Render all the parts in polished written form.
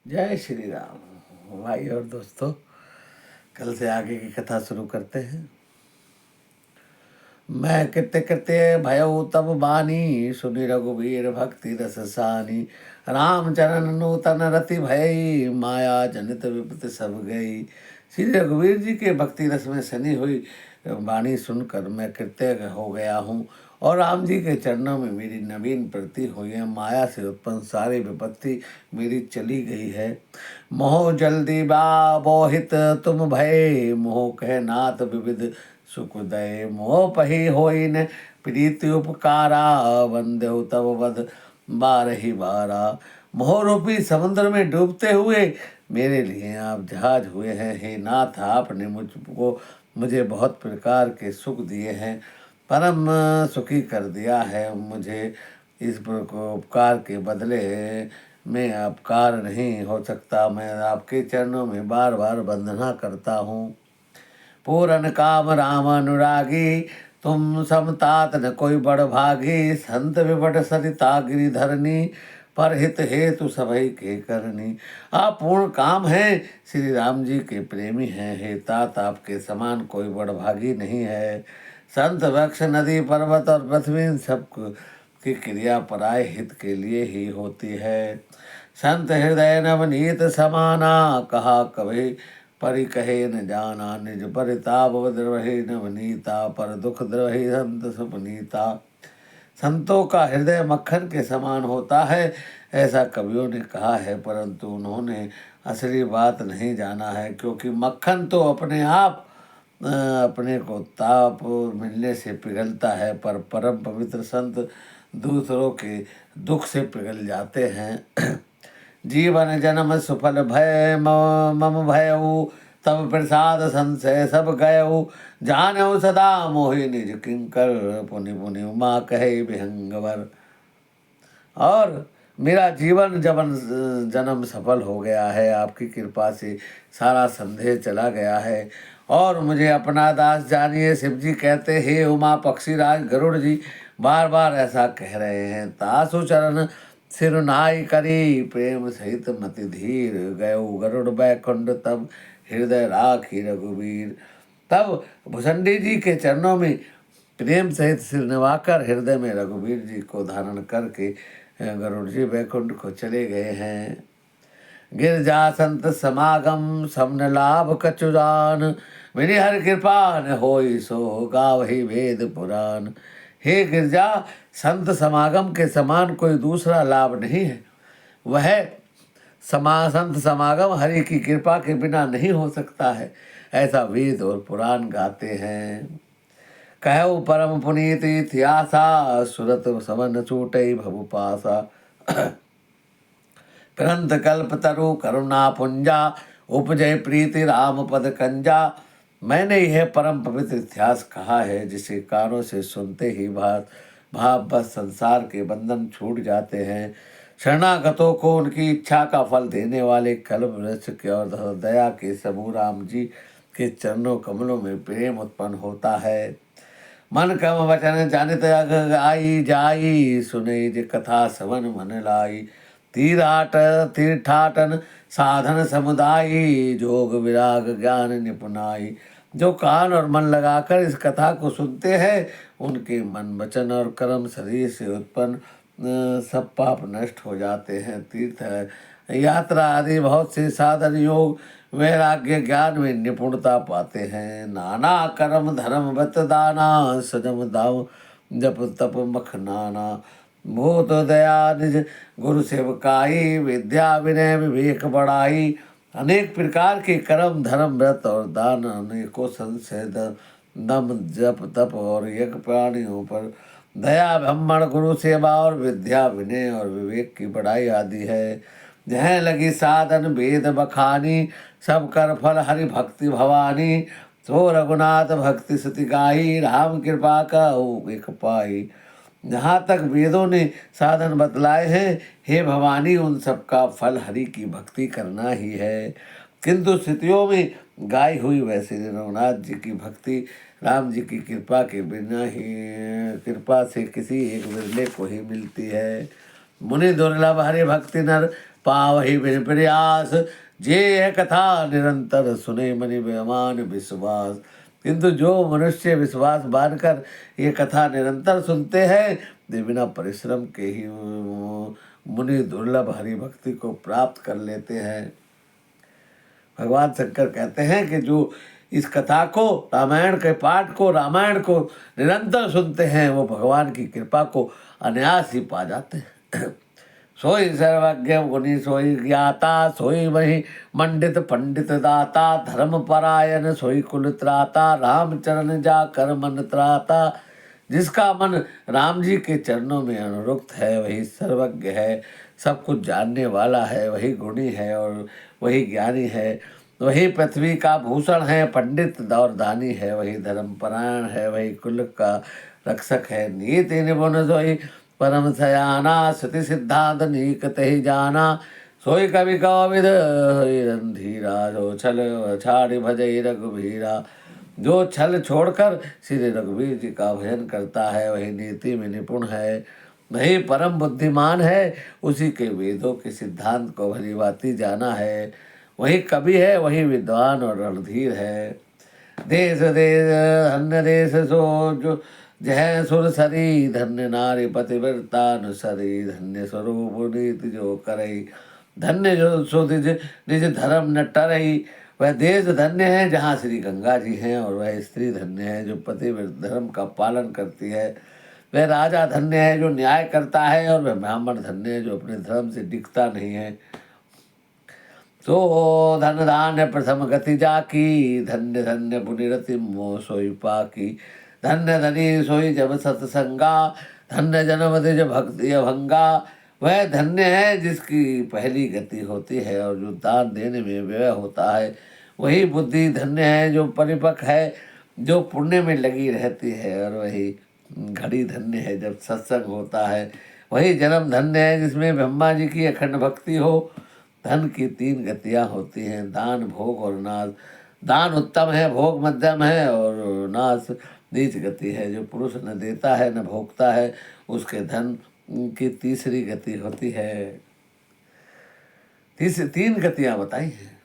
जय श्री राम भाई और दोस्तों। कल से आगे की कथा शुरू करते हैं। मैं कृत्य कृत्य भयउ तब बानी, सुनि रघुवीर भक्ति रस सानी। रामचरण नूतन रति भयई, माया जनित विपत्ति सब गई। श्री रघुवीर जी के भक्ति रस में सनी हुई वाणी सुनकर मैं कृत्य हो गया हूँ और राम जी के चरणों में मेरी नवीन प्रति हुई है। माया से उत्पन्न सारी विपत्ति मेरी चली गई है। मोह जल्दी बा मोहित तुम भय, मोह कह नाथ विविध सुखदय। मोह पही होई न प्रीति उपकारा, वंदे तब वध बारही बारा। मोह रूपी समुद्र में डूबते हुए मेरे लिए आप जहाज हुए हैं। हे नाथ, आपने मुझे बहुत प्रकार के सुख दिए हैं, परम सुखी कर दिया है मुझे। इस उपकार के बदले में अपकार नहीं हो सकता। मैं आपके चरणों में बार बार वंदना करता हूँ। पूरन काम राम अनुरागी, तुम समतात न कोई बड़ भागी। संत विपट सरिता गिरिधरनी, पर हित हेतु सभई के करनी। आप पूर्ण काम हैं, श्री राम जी के प्रेमी हैं। हे तात, आपके समान कोई बड़ भागी नहीं है। संत वृक्ष नदी पर्वत और पृथ्वी सब की क्रिया पराय हित के लिए ही होती है। संत हृदय नवनीत समाना, कहा कभी परि कहे न जाना। निज परिताप द्रवहि नवनीता, पर दुख द्रवहि संत सुपनीता। संतों का हृदय मक्खन के समान होता है, ऐसा कवियों ने कहा है, परंतु उन्होंने असली बात नहीं जाना है। क्योंकि मक्खन तो अपने आप अपने को ताप मिलने से पिघलता है, पर परम पवित्र संत दूसरों के दुख से पिघल जाते हैं। जीवन जन्म सुफल भय मम भयऊ, तब प्रसाद संशय सब गयऊ। जानऊ सदा मोहि निज किंकर, पुनि पुनि उमा कहे विहंगवर। और मेरा जीवन जन्म सफल हो गया है। आपकी कृपा से सारा संदेह चला गया है और मुझे अपना दास जानिए। शिव जी कहते हे उमा पक्षीराज गरुड़ जी बार बार ऐसा कह रहे हैं। तासु चरण सिरुनाई करी, प्रेम सहित मति धीर। गयो गरुड़ बैकुंठ, तब हृदय राखी रघुवीर। तब भुसंडी जी के चरणों में प्रेम सहित सिर निवाकर हृदय में रघुवीर जी को धारण करके गरुड़ जी बैकुंठ को चले गए हैं। गिरजा संत समागम समन लाभ कचुरान, मेरी हर कृपा न होई सो गावहि वेद पुराण। हे गिरजा, संत समागम के समान कोई दूसरा लाभ नहीं है। वह संत समागम हरि की कृपा के बिना नहीं हो सकता है, ऐसा वेद और पुराण गाते हैं। कहु परम पुनीत इतिहासा, सुरत सवन छूटई भव पासा। ग्रंथ कल्प तरु करुणा पुंजा, उपजय प्रीति राम पद कंजा। मैंने यह परम पवित्र इतिहास कहा है, जिसे कानों से सुनते ही भाव बस संसार के बंधन छूट जाते हैं। शरणागतों को उनकी इच्छा का फल देने वाले कल्प वृक्ष के और दया के समूह राम जी के चरणों कमलों में प्रेम उत्पन्न होता है। मन कम वचन जानित अग आई जाई, सुने जे कथा सवन मन लाई। तीर्थाटन साधन समुदायी, जोग विराग ज्ञान निपुणाई। जो कान और मन लगाकर इस कथा को सुनते हैं, उनके मन वचन और कर्म शरीर से उत्पन्न सब पाप नष्ट हो जाते हैं। तीर्थ यात्रा आदि बहुत से साधन योग वैराग्य ज्ञान में निपुणता पाते हैं। नाना कर्म धर्म व्रत दाना, सजम दाव जप तप मखनाना। भूत दया निज गुरु सेवकाई, विद्या विनय विवेक बढ़ाई। अनेक प्रकार के कर्म धर्म व्रत और दान, अनेकों संशय दम जप तप और यज्ञ प्राणियों पर दया ब्राह्मण गुरु सेवा और विद्या विनय और विवेक की बढ़ाई आदि है। जहाँ लगी साधन वेद बखानी, सब कर फल हरि भक्ति भवानी। सो रघुनाथ भक्ति सुति गाई, राम कृपा का एक पाई। जहाँ तक वेदों ने साधन बतलाए हैं, हे भवानी, उन सब का फल हरि की भक्ति करना ही है। किंतु स्थितियों में गाई हुई वैसे रघुनाथ जी की भक्ति राम जी की कृपा के बिना ही कृपा से किसी एक विरले को ही मिलती है। मुनि दुर्लभ हरि भक्ति नर, पावहि बिन प्रयास, जे यह कथा निरंतर सुने मनि बेमान विश्वास। किंतु जो मनुष्य विश्वास बांधकर ये कथा निरंतर सुनते हैं, वे बिना परिश्रम के ही मुनि दुर्लभ हरि भक्ति को प्राप्त कर लेते हैं। भगवान शंकर कहते हैं कि जो इस कथा को, रामायण के पाठ को, रामायण को निरंतर सुनते हैं, वो भगवान की कृपा को अनायास ही पा जाते हैं। सोई सर्वज्ञ गुणी सोई ज्ञाता, सोई वही मंडित पंडित दाता, धर्म परायण सोई कुल त्राता, राम चरण जा कर मन त्राता। जिसका मन राम जी के चरणों में अनुरुक्त है, वही सर्वज्ञ है, सब कुछ जानने वाला है, वही गुणी है और वही ज्ञानी है, वही पृथ्वी का भूषण है, पंडित और दानी है, वही धर्मपरायण है, वही कुल का रक्षक है। नीति निपुण सोई परम सयाना, श्रुति सिद्धांत नीकत ही जाना, सोई कवि कविद धीरा, जो छल छाड़ी भजई रघुबीरा। जो छल छोड़कर श्री रघुवीर जी का भजन करता है, वही नीति में निपुण है, वही परम बुद्धिमान है, उसी के वेदों के सिद्धांत को भली भांति जाना है, वही कवि है, वही विद्वान और रणधीर है। देश देश धन्य देश सो जो जय सुर सरी, धन्य नारी पतिव्रता अनुसरी, धन्य स्वरूप नीति जो करई, धन्य जो सो निज धर्म न टरई। वह देश धन्य है जहाँ श्री गंगा जी हैं, और वह स्त्री धन्य है जो पतिव्रत धर्म का पालन करती है। वह राजा धन्य है जो न्याय करता है, और वह ब्राह्मण धन्य है जो अपने धर्म से डिगता नहीं है। तो धन धान्य प्रथम गति जाकी, धन्य धन्य पुनिरति मोह सोई पाकी। धन्य धनी सोई जब सत्संगा, धन्य जन्म दिज भक्ति भंगा। वह धन्य है जिसकी पहली गति होती है और जो दान देने में व्यय होता है। वही बुद्धि धन्य है जो परिपक्व है, जो पुण्य में लगी रहती है, और वही घड़ी धन्य है जब सत्संग होता है। वही जन्म धन्य है जिसमें ब्रह्मा जी की अखंड भक्ति हो। धन की 3 गतियाँ होती हैं, दान, भोग और नाश। दान उत्तम है, भोग मध्यम है, और नाश नीच गति है। जो पुरुष न देता है न भोगता है, उसके धन की तीसरी गति होती है। 3 गतियाँ बताई हैं।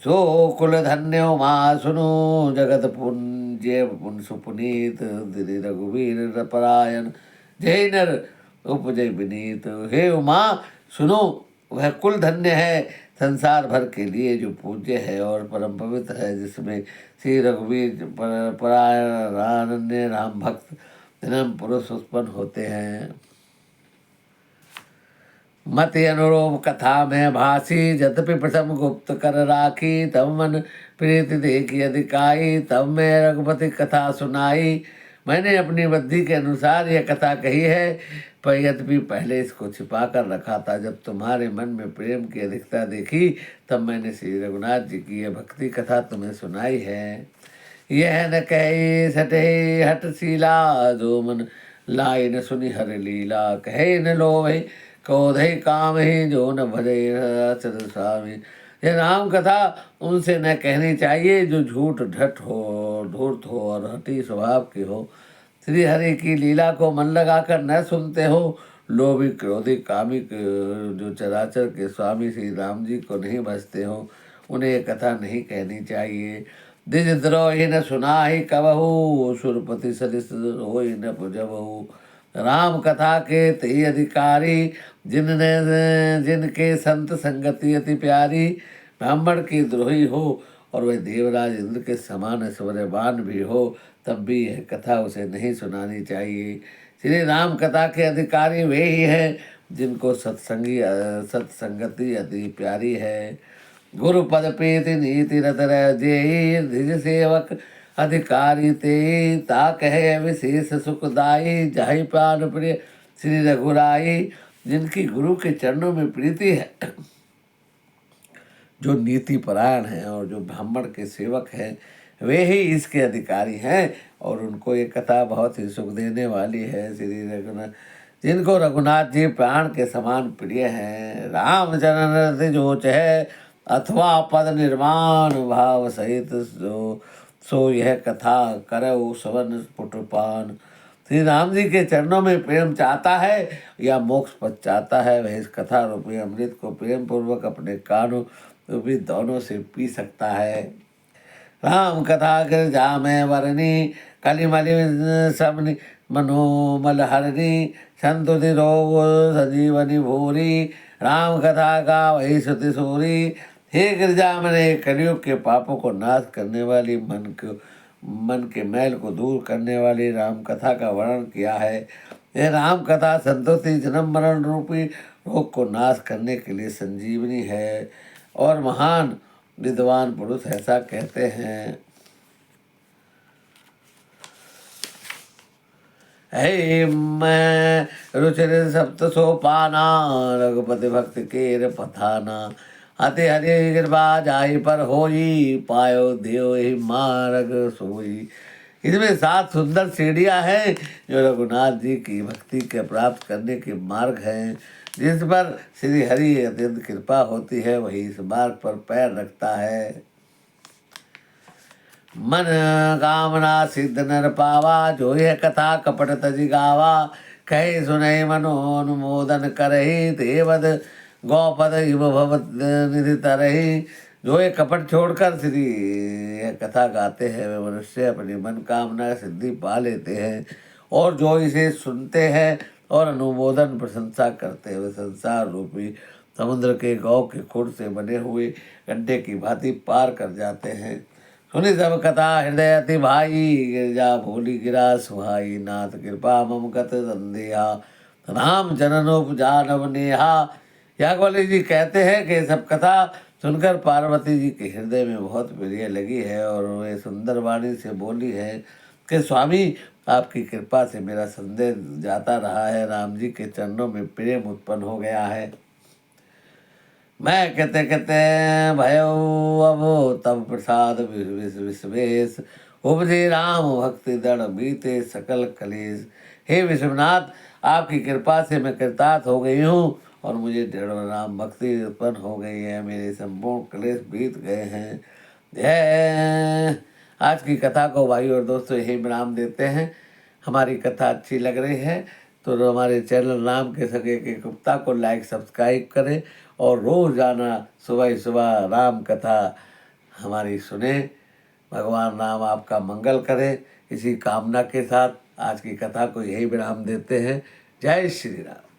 सो कुल धन्यो माँ सुनो, जगत पुण्य पुन सुपुनीत, दिरि रघुवीर परायण, जय नर उपजय विनीत। हे उमा सुनो, वह कुल धन्य है संसार भर के लिए जो पूज्य है और परम पवित्र है, जिसमें श्री रघुवीर परायण राम भक्त जन्म पुरुष उत्पन्न होते हैं। मति अनुरूप कथा में भासी, जतपि प्रथम गुप्त कर राखी, तब मन प्रीति देखी अधिकाई, तब मैं रघुपति कथा सुनाई। मैंने अपनी बुद्धि के अनुसार यह कथा कही है, पर यद्यपि पहले इसको छिपा कर रखा था। जब तुम्हारे मन में प्रेम की अधिकता देखी, तब मैंने श्री रघुनाथ जी की यह भक्ति कथा तुम्हें सुनाई है। यह न कहे सटे हटशीला, जो मन लाई न सुनी हर लीला, कहे न लोभे क्रोधे काम ही, जो न भजे स्वामी। यह राम कथा उनसे न कहनी चाहिए जो झूठ ढट हो, धूर्त हो और हठी स्वभाव की हो। श्री हरि की लीला को मन लगाकर न सुनते हो। लोभी क्रोधी कामी जो चराचर के स्वामी श्री राम जी को नहीं भजते हो, उन्हें यह कथा नहीं कहनी चाहिए। द्विज द्रोही न सुना ही कबहू, सुरपति सलिस होई न पुजबहू। राम कथा के ते अधिकारी, जिनके संत संगति अति प्यारी। ब्राह्मण की द्रोही हो और वह देवराज इंद्र के समान ऐश्वर्यवान भी हो, तब भी यह कथा उसे नहीं सुनानी चाहिए। श्री राम कथा के अधिकारी वे ही हैं जिनको सत्संगति अति प्यारी है। गुरुपद प्रीति नीति रत जेहि, द्विज सेवक अधिकारी ते, ता कहे विशेष सुखदाई, जाहि प्राण प्रिय श्री रघुराई। जिनकी गुरु के चरणों में प्रीति है, जो नीति परायण है और जो ब्राह्मण के सेवक हैं, वे ही इसके अधिकारी हैं, और उनको ये कथा बहुत ही सुख देने वाली है। श्री रघुनाथ, जिनको रघुनाथ जी प्राण के समान प्रिय हैं। रामचरण रति जोच है, अथवा पद निर्माण भाव सहित, सो यह कथा करऊ सवन पुटपान। श्री राम जी के चरणों में प्रेम चाहता है या मोक्ष पद चाहता है, वह इस कथा रूपी अमृत को प्रेम पूर्वक अपने कानों रूपी दोनों से पी सकता है। राम कथा गिरजा में वरनी कलिमलि सबनि मनोमल हरनी संतु रोग सजीवनी भूरी राम कथा का वही श्रुति सूरी। हे गिरजा मैंने कलयुग के पापों को नाश करने वाली मन के मैल को दूर करने वाली राम कथा का वर्णन किया है। यह राम कथा संतोषी जन्म मरण रूपी रोग को नाश करने के लिए संजीवनी है और महान विद्वान पुरुष ऐसा कहते हैं। हे मैं रुचिर सप्त सोपाना रघुपति भक्त के पथाना अति हरि कृपा जाहि पर होई पायो देव ही मार्ग सोई। इसमें 7 सुंदर सीढ़ियां हैं जो रघुनाथ जी की भक्ति के प्राप्त करने के मार्ग हैं। जिस पर श्री हरि अत्यंत कृपा होती है वही इस मार्ग पर पैर रखता है। मन कामना सिद्ध नर पावा जो यह कथा कपट तजि गावा कहे सुनहि मनोनुमोदन करहि देवद गौपद इव भवत निधि तरहि। जो ये कपट छोड़कर श्री यह कथा गाते हैं वे मनुष्य अपनी मन कामना सिद्धि पा लेते हैं और जो इसे सुनते हैं और अनुमोदन प्रशंसा करते हुए संसार रूपी समुद्र के गौ के खुर से बने हुए गड्ढे की भांति पार कर जाते हैं। सुनी सब कथा हृदय अति भाई गिरजा भोली गिरा सुहाई नाथ कृपा मम गत संदेहा राम चरणोपजानव नेहा। याज्ञवल्क्य जी कहते हैं कि सब कथा सुनकर पार्वती जी के हृदय में बहुत प्रिय लगी है और वे सुंदर वाणी से बोली है कि स्वामी आपकी कृपा से मेरा संदेह जाता रहा है, राम जी के चरणों में प्रेम उत्पन्न हो गया है। मैं कहते कहते भयो अब तब प्रसाद विश्वेश उपजे राम भक्ति दृढ़ बीते सकल कलेश। हे विश्वनाथ आपकी कृपा से मैं कृतार्थ हो गई हूँ और मुझे दृढ़ राम भक्ति उत्पन्न हो गई है, मेरे संपूर्ण क्लेश बीत गए हैं। जय। आज की कथा को भाई और दोस्तों यही विराम देते हैं। हमारी कथा अच्छी लग रही है तो हमारे चैनल राम के सगे के गुप्ता को लाइक सब्सक्राइब करें और रोज़ाना सुबह सुबह राम कथा हमारी सुने। भगवान राम आपका मंगल करे, इसी कामना के साथ आज की कथा को यही विराम देते हैं। जय श्री राम।